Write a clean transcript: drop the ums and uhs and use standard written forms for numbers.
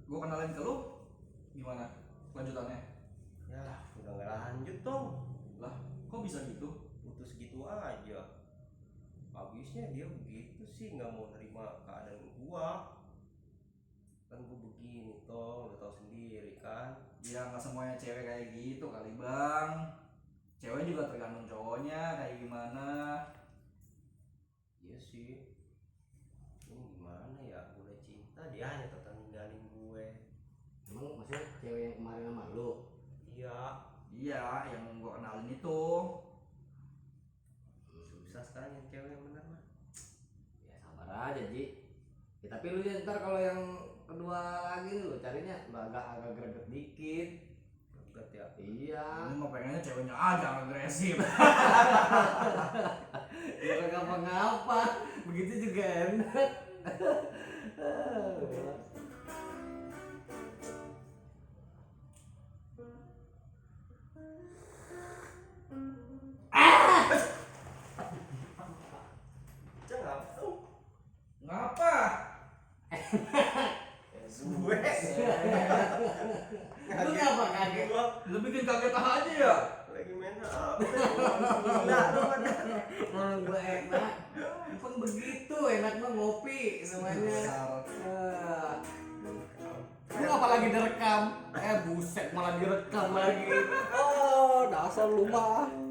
gue kenalin ke lu, gimana lanjutannya? Ya udah nggak lanjut dong. Lah, kok bisa gitu? Putus gitu aja. Habisnya dia begitu sih, nggak mau nerima keadaan gua. Kan gua begini toh, udah tahu sendiri kan. Ya nggak semuanya cewek kayak gitu kali bang. Cewek juga tergantung cowoknya kayak gimana. Iya sih. Ini gimana ya, gue udah cinta dia hanya tetap ninggalin gue. Emang maksudnya cewek yang kemarin sama lu? Iya. Iya, yang gue kenalin itu. Susah sekali yang cewek yang bener mah. Ya sabar aja Ji. Ya, tapi lu ya ntar kalau yang kedua lagi nih lu carinya lu agak greget dikit. Greget ya. Iya. Ini mah pengennya ceweknya aja yang agresif. Ya kagak ngapa-ngapa. Begitu juga enak. Jangan tuh. Ngapa? Gue. Lu ngapa kaget? Lu bikin kaget aja ya? Lagi main apa? Gila lu pada. Orang gua enak. Bukan begitu, enak mah ngopi semuanya. Dasar. Lu ngapa lagi direkam? Buset malah direkam lagi. Oh, dasar lu mah.